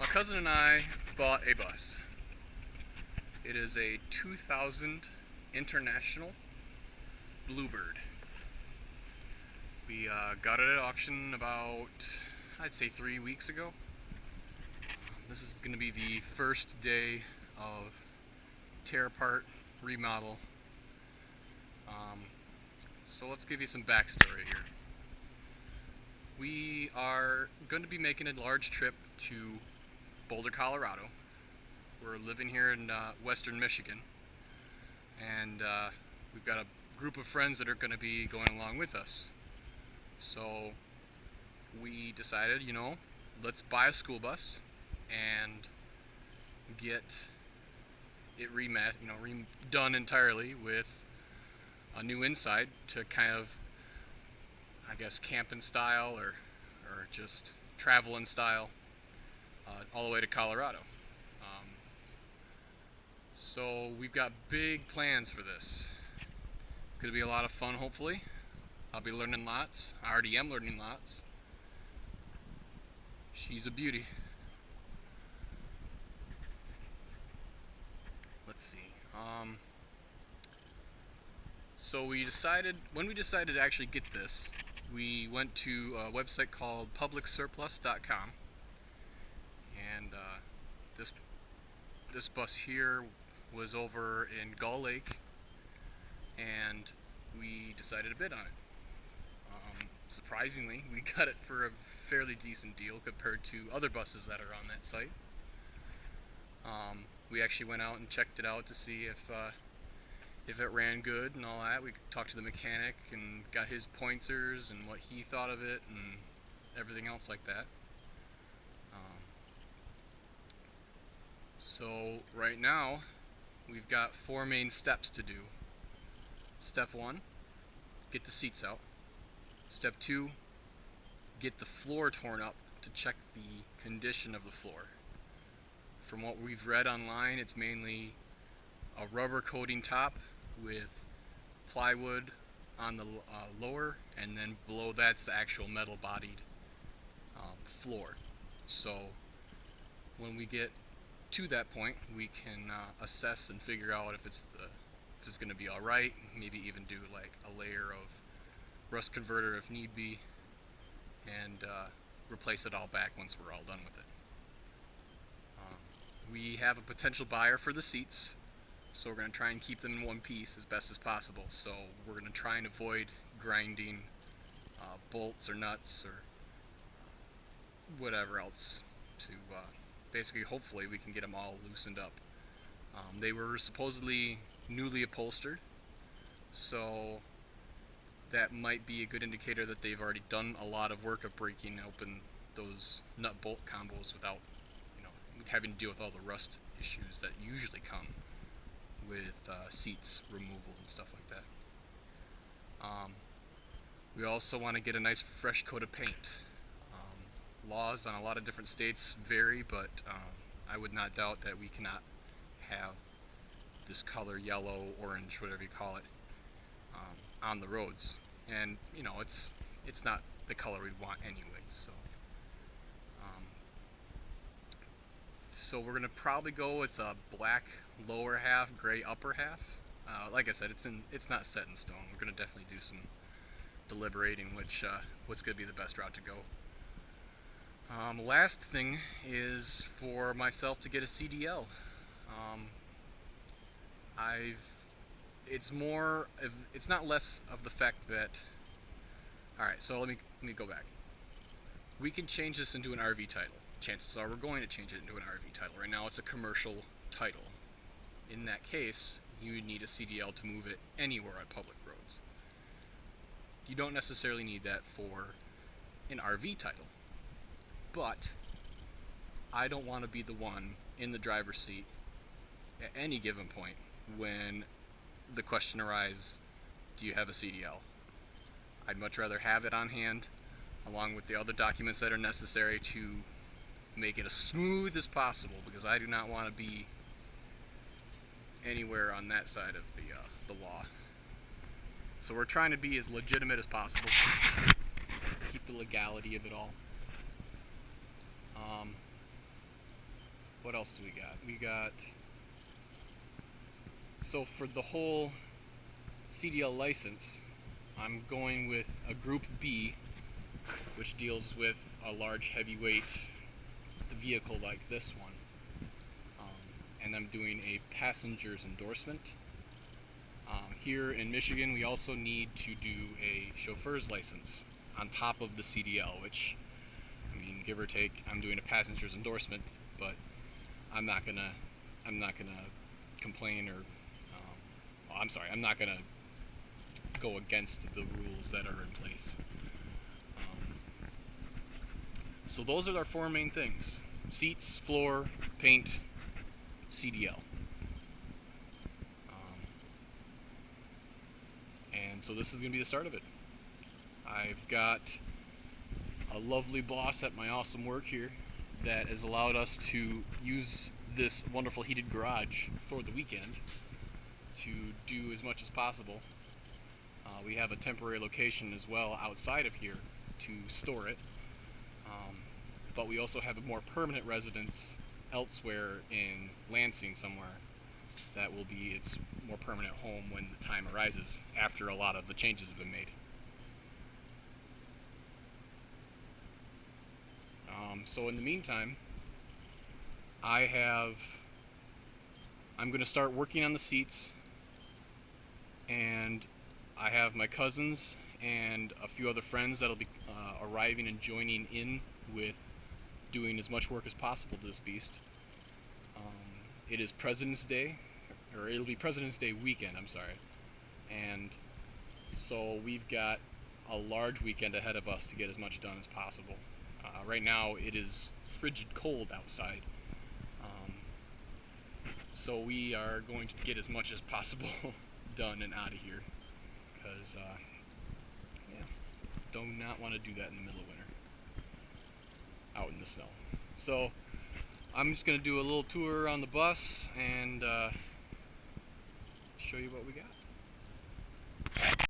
cousin and I bought a bus. It is a 2000 International Bluebird. We got it at auction about, I'd say 3 weeks ago. This is going to be the first day of tear apart, remodel. So let's give you some backstory here. We are going to be making a large trip to Boulder, Colorado. We're living here in western Michigan, and we've got a group of friends that are going to be going along with us. So we decided, let's buy a school bus and get it redone entirely with a new inside to kind of, I guess, camp in style or just travel in style all the way to Colorado. So we've got big plans for this. It's going to be a lot of fun, hopefully. I'll be learning lots. I already am learning lots. She's a beauty. Let's see. So when we decided to actually get this, we went to a website called publicsurplus.com, and this bus here was over in Gull Lake, and we decided to bid on it. Surprisingly, we got it for a fairly decent deal compared to other buses that are on that site. We actually went out and checked it out to see if it ran good and all that. We talked to the mechanic and got his pointers and what he thought of it and everything else like that. So right now we've got 4 main steps to do. Step 1, get the seats out. Step 2, get the floor torn up to check the condition of the floor. From what we've read online, it's mainly a rubber coating top with plywood on the lower, and then below that's the actual metal bodied floor. So when we get to that point, we can assess and figure out if it's going to be all right. Maybe even do like a layer of rust converter if need be, and replace it all back once we're all done with it. We have a potential buyer for the seats, so we're going to try and keep them in one piece as best as possible. So we're going to try and avoid grinding bolts or nuts or whatever else to basically, hopefully, we can get them all loosened up. They were supposedly newly upholstered, so that might be a good indicator that they've already done a lot of work of breaking open those nut bolt combos without having to deal with all the rust issues that usually come with seats removal and stuff like that. We also want to get a nice fresh coat of paint. Laws on a lot of different states vary, but I would not doubt that we cannot have this color, yellow, orange, whatever you call it, on the roads. And it's not the color we want anyway. So we're gonna probably go with a black lower half, gray upper half. Like I said, it's not set in stone. We're gonna definitely do some deliberating what's gonna be the best route to go. Last thing is for myself to get a CDL. It's not less of the fact that. All right, so let me go back. We can change this into an RV title. Chances are we're going to change it into an RV title. Right now it's a commercial title. In that case, you would need a CDL to move it anywhere on public roads. You don't necessarily need that for an RV title. But I don't want to be the one in the driver's seat at any given point when the question arises, do you have a CDL? I'd much rather have it on hand along with the other documents that are necessary to make it as smooth as possible, because I do not want to be anywhere on that side of the law. So we're trying to be as legitimate as possible, keep the legality of it all. what else do we got? So for the whole CDL license, I'm going with a Group B, which deals with a large heavyweight vehicle like this one. And I'm doing a passenger's endorsement. Here in Michigan, we also need to do a chauffeur's license on top of the CDL, which, I mean, give or take, I'm doing a passenger's endorsement, but I'm not gonna complain or, well, I'm sorry, I'm not gonna go against the rules that are in place. So those are our four main things: seats, floor, paint, CDL. And so this is going to be the start of it. I've got a lovely boss at my awesome work here that has allowed us to use this wonderful heated garage for the weekend to do as much as possible. We have a temporary location as well outside of here to store it, but we also have a more permanent residence elsewhere in Lansing somewhere that will be its more permanent home when the time arises, after a lot of the changes have been made. So in the meantime, I'm going to start working on the seats, and I have my cousins and a few other friends that'll be arriving and joining in with doing as much work as possible to this beast. It is President's Day, or it'll be President's Day weekend, I'm sorry, and so we've got a large weekend ahead of us to get as much done as possible. Right now it is frigid cold outside, so we are going to get as much as possible done and out of here, because yeah, do not want to do that in the middle of winter out in the snow. So I'm just going to do a little tour on the bus and show you what we got.